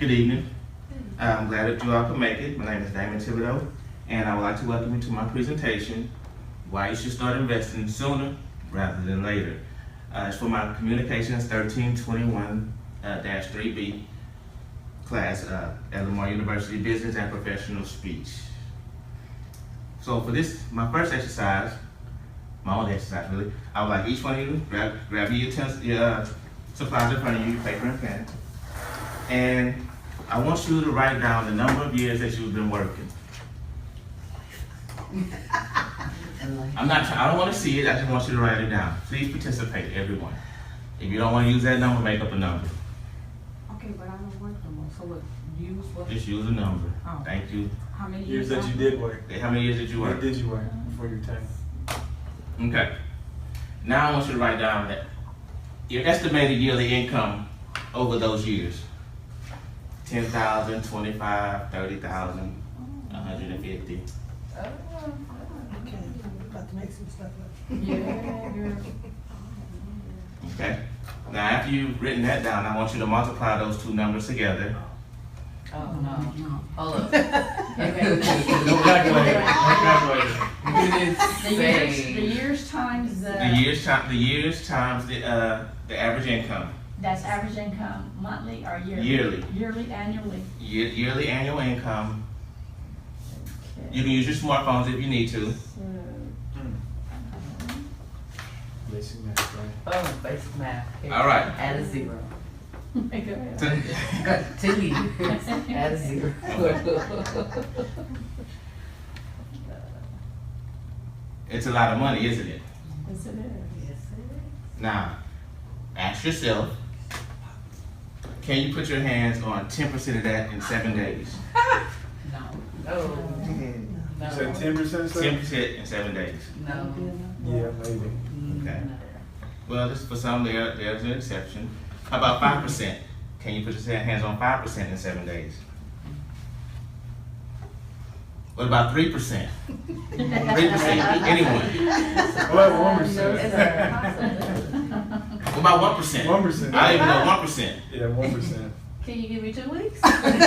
Good evening. I'm glad that you all could make it. My name is Damon Thibodeau, and I would like to welcome you to my presentation, Why You Should Start Investing Sooner Rather Than Later. It's for my Communications 1321-3B class at Lamar University Business and Professional Speech. So for this, my first exercise, my only exercise really, I would like each one of you to grab your supplies in front of you, your paper and pen, and I want you to write down the number of years that you've been working. I don't want to see it, I just want you to write it down. Please participate, everyone. If you don't want to use that number, make up a number. Okay, but I don't work no more, so what, use what? Just use a number. Oh. Thank you. How many Years years? that you did work. How many years did you work? What did you work before your time? Okay. Now I want you to write down that your estimated yearly income over those years. 10,000, 25, 30,000, 150. Okay, about to make some stuff up. Yeah, girl. Okay. Now after you've written that down, I want you to multiply those two numbers together. Oh, no. Hold up. No calculator. No calculator. The years times The years times the average income. that's average income, monthly or yearly? Yearly. Yearly, annually. Yearly annual income. Okay. You can use your smartphones if you need to. Basic math, right? Oh, basic math. Here. All right. Add a zero. Go ahead. Got 10 years. Add a zero. It's a lot of money, isn't it? Yes, it is. Yes, it Now, ask yourself, can you put your hands on 10% of that in 7 days? is. No. No. You said 10%? 10% in 7 days. No. Yeah, maybe. Okay. Well, this for some, there's an exception. How about 5%? Can you put your hands on 5% in 7 days? What about 3%? 3%? Anyone? What about 1%? What about 1%? 1%. I don't even know 1%. Yeah, 1%. Can you give me 2 weeks? 7 days.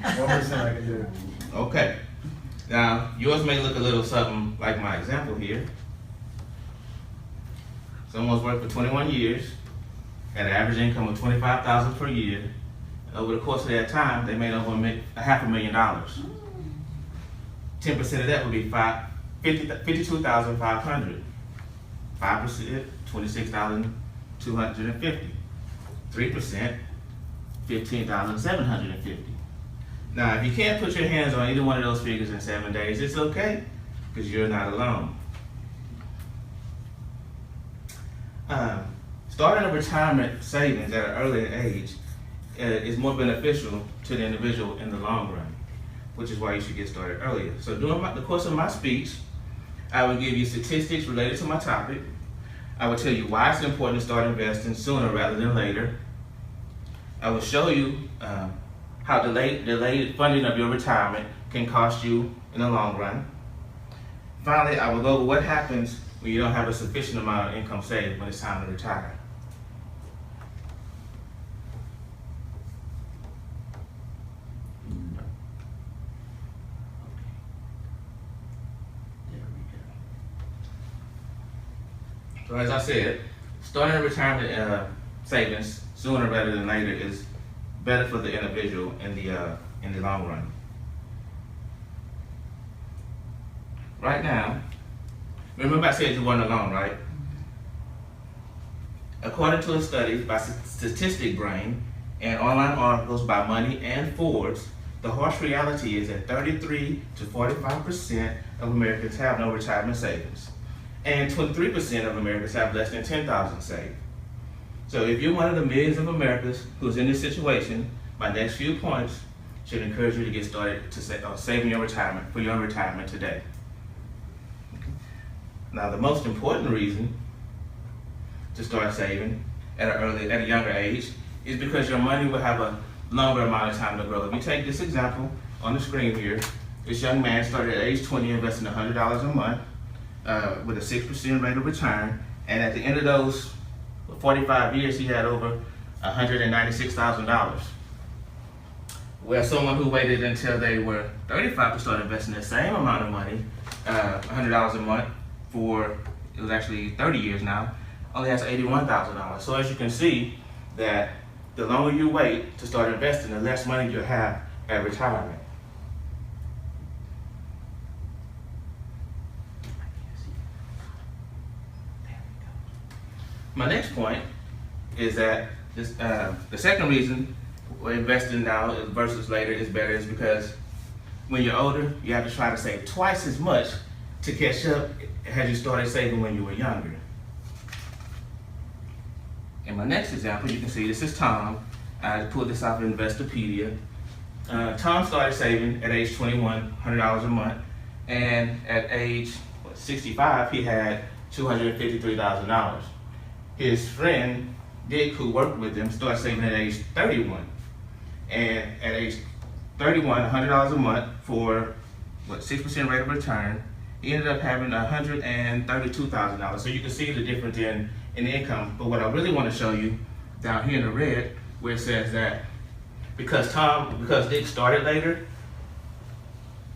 1% I can do. Okay. Now, yours may look a little something like my example here. Someone's worked for 21 years, had an average income of $25,000 per year. Over the course of that time, they made over $500,000. 10% of that would be $52,500. 5%, $26,250. 3%, $15,750. Now, if you can't put your hands on either one of those figures in 7 days, it's okay, because you're not alone. Starting a retirement savings at an early age is more beneficial to the individual in the long run, which is why you should get started earlier. So during the course of my speech, I will give you statistics related to my topic. I will tell you why it's important to start investing sooner rather than later. I will show you how delayed funding of your retirement can cost you in the long run. Finally, I will go over what happens when you don't have a sufficient amount of income saved when it's time to retire. So as I said, starting a retirement savings sooner rather than later is better for the individual in the long run. Right now, remember I said you weren't alone, right? According to a study by Statistic Brain and online articles by Money and Forbes, the harsh reality is that 33 to 45% of Americans have no retirement savings, and 23% of Americans have less than $10,000 saved. So if you're one of the millions of Americans who's in this situation, my next few points should encourage you to get started to saving your retirement for your retirement today. Now, the most important reason to start saving at a younger age is because your money will have a longer amount of time to grow. If you take this example on the screen here, this young man started at age 20 investing $100 a month with a 6% rate of return, and at the end of those 45 years, he had over $196,000. Where someone who waited until they were 35 to start investing the same amount of money, $100 a month for, it was actually 30 years now, only has $81,000. So as you can see, that the longer you wait to start investing, the less money you'll have at retirement. My next point is that this, the second reason investing now versus later is better is because when you're older, you have to try to save twice as much to catch up as you started saving when you were younger. In my next example, you can see this is Tom. I pulled this off of Investopedia. Tom started saving at age 21, $100 a month, and at age 65, he had $253,000. His friend, Dick, who worked with him, started saving at age 31. And at age 31, $100 a month for 6% rate of return, he ended up having $132,000. So you can see the difference in income. But what I really want to show you down here in the red, where it says that because Dick started later,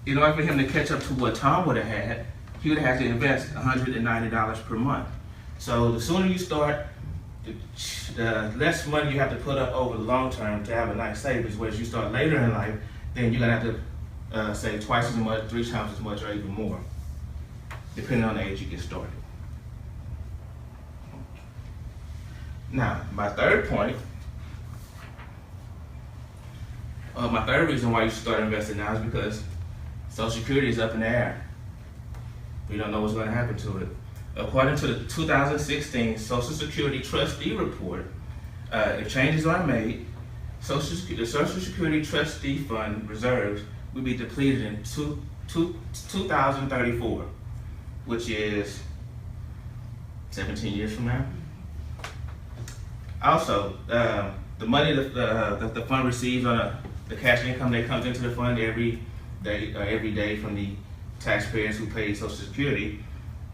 in order for him to catch up to what Tom would have had, he would have had to invest $190 per month. So the sooner you start, the less money you have to put up over the long term to have a nice savings. Whereas you start later in life, then you're gonna have to save twice as much, 3 times as much, or even more, depending on the age you get started. Now, my third point, my third reason why you should start investing now is because Social Security is up in the air. We don't know what's going to happen to it. According to the 2016 Social Security Trustee Report, if changes are made, the Social Security Trustee Fund reserves will be depleted in 2034, which is 17 years from now. Also, the money that the fund receives on the cash income that comes into the fund every day from the taxpayers who pay Social Security,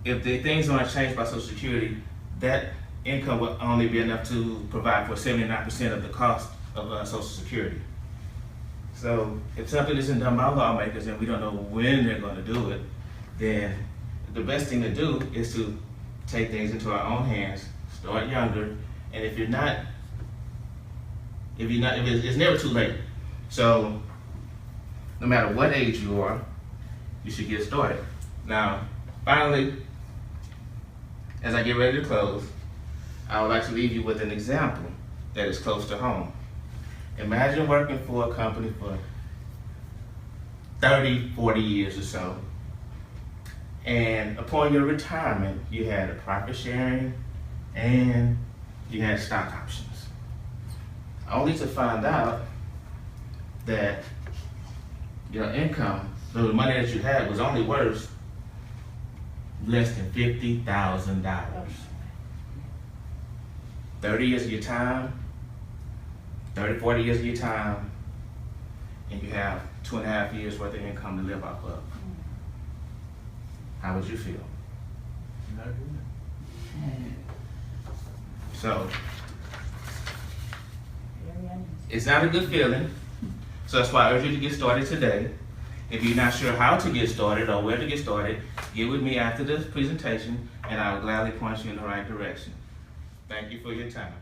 if the things aren't changed by Social Security, that income will only be enough to provide for 79% of the cost of Social Security. So if something isn't done by lawmakers and we don't know when they're going to do it, then the best thing to do is to take things into our own hands, start younger, and if it's never too late. So no matter what age you are, you should get started. Now, finally, as I get ready to close, I would like to leave you with an example that is close to home. Imagine working for a company for 30, 40 years or so, and upon your retirement, you had a profit sharing and you had stock options. Only to find out that your income, the money that you had, was only worth less than $50,000. 30 years of your time, 30, 40 years of your time, and you have 2.5 years worth of income to live off of. How would you feel? Not good. So, it's not a good feeling. So that's why I urge you to get started today. If you're not sure how to get started or where to get started, get with me after this presentation and I will gladly point you in the right direction. Thank you for your time.